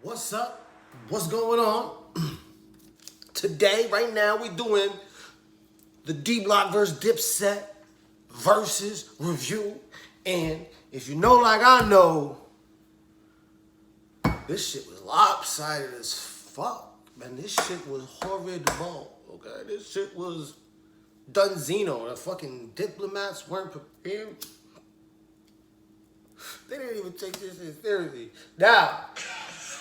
What's up? What's going on? Today, right now, we doing the D Block versus Dipset versus review. And if you know like I know, this shit was lopsided as fuck. Man, this shit was horrible. Okay, this shit was Dunzino. The fucking diplomats weren't prepared. They didn't even take this shit seriously. Now,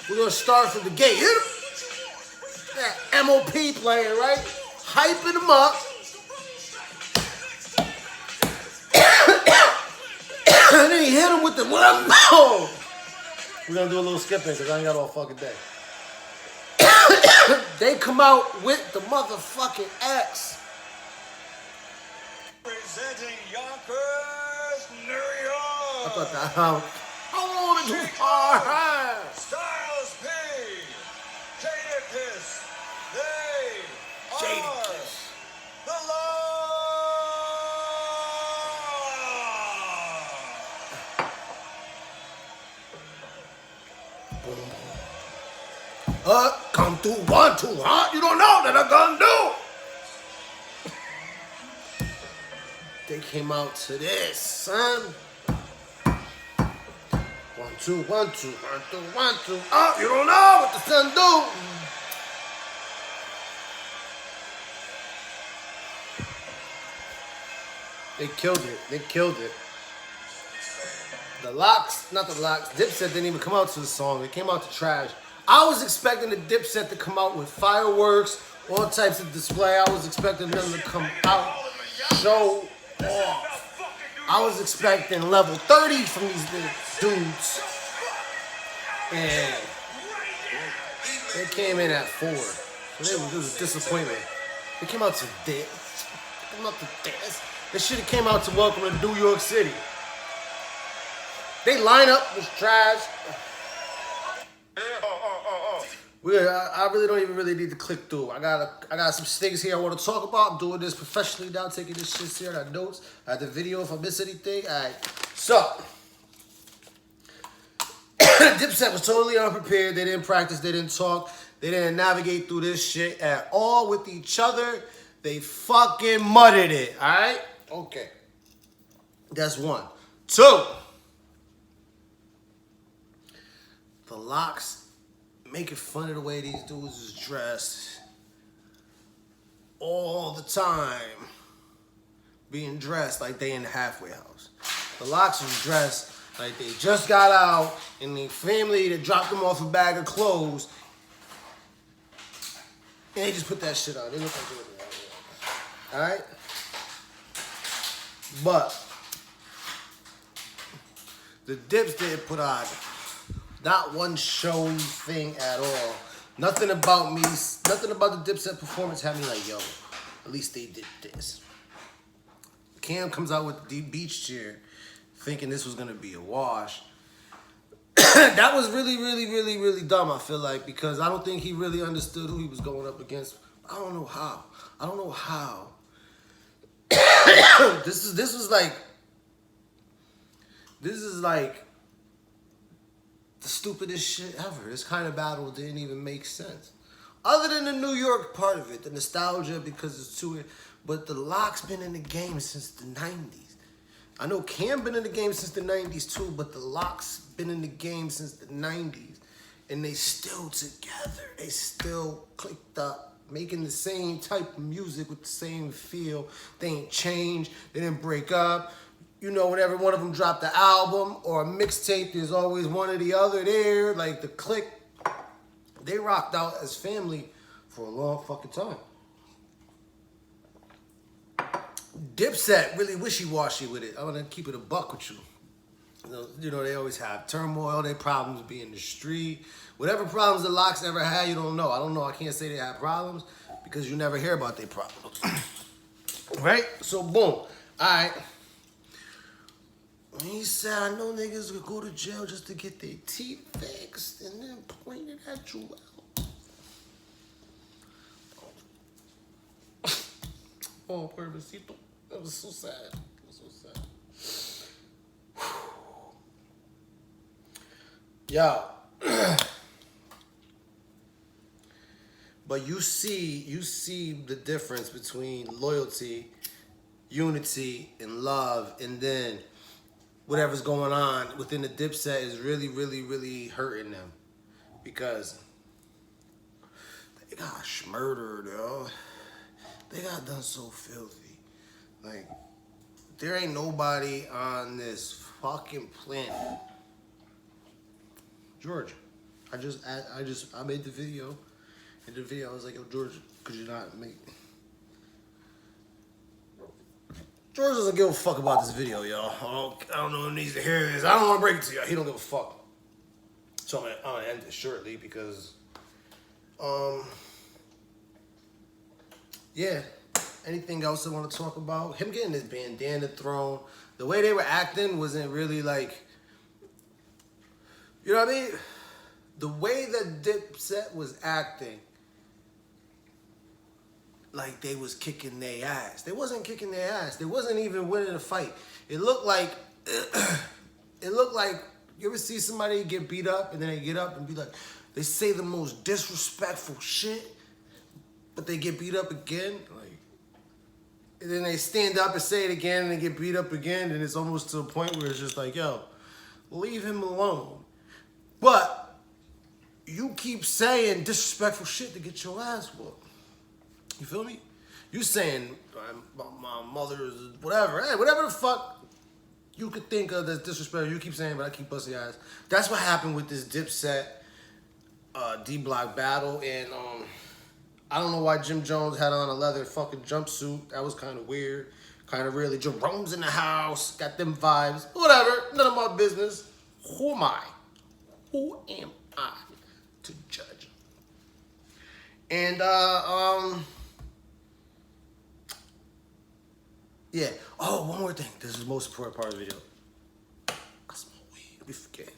we're gonna start from the gate. Hit him. That MOP playing, right? Hyping him up. And then he hit him with the what up? No. We're gonna do a little skipping because I ain't got all fucking day. They come out with the motherfucking X. Presenting Yonkers, New York. I thought that I wanted to far. Styles P. Jadakiss. They are Jadakiss. the law. Come through 1, 2, huh? You don't know that I'm gonna do. They came out to this, son. 1, 2, 1, 2, 1, 2, 1, 2. Oh, you don't know what the son do. They killed it. They killed it. The Locks, not the Locks, Dipset didn't even come out to the song. They came out to trash. I was expecting the Dipset to come out with fireworks, all types of display. I was expecting them to come out, show off. I was expecting level 30 from these dudes. And they came in at 4. So it was a disappointment. They came out to this. They came out to this. They should have came out to welcome to New York City. They lineup was trash. I really don't even really need to click through. I got some things here I want to talk about. I'm doing this professionally now, taking this shit here. I got notes. I have the video if I miss anything. Alright. So Dipset was totally unprepared. They didn't practice, they didn't talk, they didn't navigate through this shit at all with each other. They fucking mudded it. Alright? Okay. That's 1. 2. The Locks making fun of the way these dudes is dressed all the time. Being dressed like they in the halfway house. The Locks was dressed like they just got out and their family that dropped them off a bag of clothes. And they just put that shit on. They look like they look like alright? But the Dips didn't put on not one showy thing at all. Nothing about me, nothing about the Dipset performance had me like, yo, at least they did this. Cam comes out with the beach chair thinking this was gonna be a wash. That was really, really, really, really dumb, I feel like, because I don't think he really understood who he was going up against. I don't know how. I don't know how. This is like the stupidest shit ever. This kind of battle didn't even make sense. Other than the New York part of it, the nostalgia because it's to it, but the Locks been in the game since the 90s. I know Cam been in the game since the 90s too, but the Locks been in the game since the 90s. And they still together. They still clicked up, making the same type of music with the same feel. They ain't changed. They didn't break up. You know, whenever one of them dropped an album or a mixtape, there's always one or the other there. Like the clique, they rocked out as family for a long fucking time. Dipset really wishy-washy with it. I'm gonna keep it a buck with you. You know, they always have turmoil, they problems be in the street. Whatever problems the Locks ever had, you don't know. I don't know, I can't say they had problems because you never hear about their problems. Right? So boom. All right. He said, I know niggas would go to jail just to get their teeth fixed and then pointed at you out. Oh, pobrecito. That was so sad. That was so sad. Yo. But you see the difference between loyalty, unity, and love, and then whatever's going on within the Dipset is really, really, really hurting them because they got murdered, yo. They got done so filthy. Like, there ain't nobody on this fucking planet. George, I made the video. In the video, I was like, yo, George, could you not make... George doesn't give a fuck about this video, y'all. I don't know who needs to hear this. I don't want to break it to y'all. He don't give a fuck. So I'm gonna end this shortly because, yeah. Anything else I want to talk about? Him getting his bandana thrown. The way they were acting wasn't really like, you know what I mean? The way that Dipset was acting, like they was kicking their ass. They wasn't kicking their ass. They wasn't even winning a fight. It looked like, you ever see somebody get beat up and then they get up and be like, they say the most disrespectful shit, but they get beat up again? Like, and then they stand up and say it again and they get beat up again, and it's almost to a point where it's just like, yo, leave him alone. But you keep saying disrespectful shit to get your ass whooped. You feel me? You saying my mother's whatever, hey, whatever the fuck you could think of that's disrespectful. You keep saying, but I keep busting your ass. That's what happened with this Dipset D-Block battle, and I don't know why Jim Jones had on a leather fucking jumpsuit. That was kind of weird, kind of really. Jerome's in the house, got them vibes. Whatever, none of my business. Who am I? Who am I to judge? And yeah. Oh, one more thing. This is the most important part of the video. I smoke weed. We forget.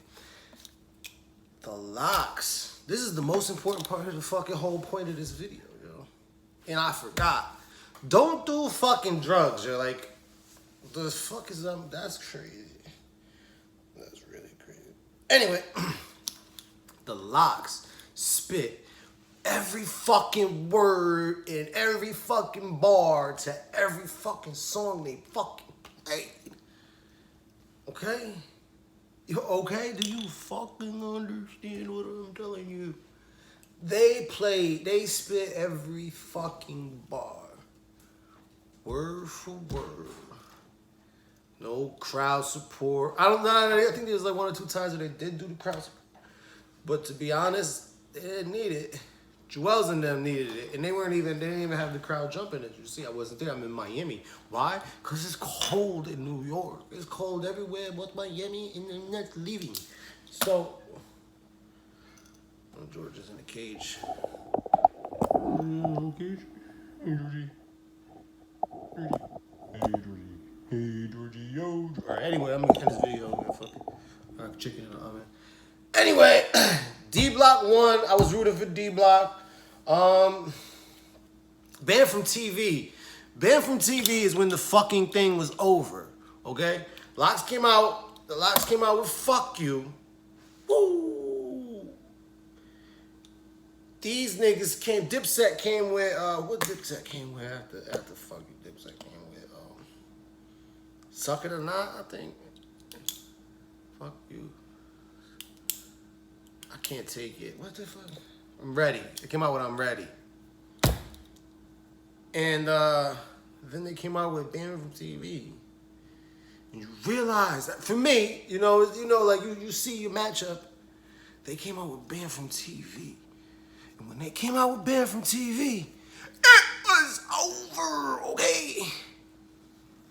The locks. This is the most important part of the fucking whole point of this video, yo. And I forgot. Don't do fucking drugs. You're like, the fuck is up? That's crazy. That's really crazy. Anyway, the locks spit every fucking word in every fucking bar to every fucking song they fucking played. Okay? You okay? Do you fucking understand what I'm telling you? They spit every fucking bar. Word for word. No crowd support. I think there was like one or two times that they did do the crowd support. But to be honest, they didn't need it. Joel's and them needed it. And they didn't even have the crowd jumping. As you see, I wasn't there. I'm in Miami. Why? Because it's cold in New York. It's cold everywhere but Miami, and I'm not leaving. So, George is in a cage. Cage? Hey, Georgie. Hey, Georgie, yo. Alright, anyway, I'm gonna end this video. Man. Fucking chicken in the oven. Anyway, D-Block won. I was rooting for D-Block. Banned from TV. Banned from TV is when the fucking thing was over. Okay? The locks came out with fuck you. Woo! These niggas came, Dipset came with, what Dipset came with after fucking Dipset came with? Suck It or Not, I think. Fuck you. I can't take it. What the fuck? I'm ready. It came out with I'm Ready. And then they came out with Banned from TV. And you realize that for me, you know, like you see your matchup, they came out with Banned from TV. And when they came out with Banned from TV, it was over, okay?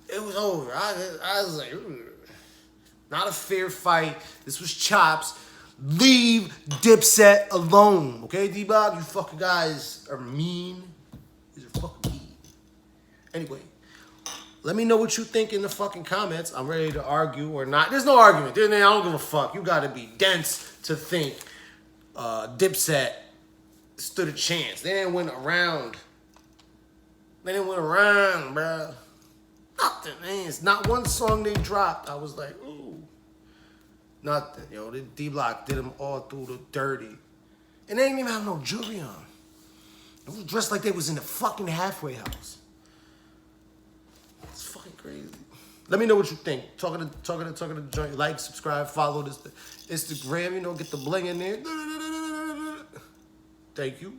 It was over. I was like, not a fair fight. This was chops. Leave Dipset alone, okay, D-Block? You fucking guys are mean. These are fucking mean. Anyway, let me know what you think in the fucking comments. I'm ready to argue or not. There's no argument. I don't give a fuck. You gotta be dense to think Dipset stood a chance. They didn't win a round. They didn't win a round, bruh. Nothing, man. It's not one song they dropped. I was like, ooh. Nothing, yo. The D-Block did them all through the dirty. And they didn't even have no jury on. They was dressed like they was in the fucking halfway house. It's fucking crazy. Let me know what you think. Talking to the joint. Like, subscribe, follow this Instagram. You know, get the bling in there. Thank you.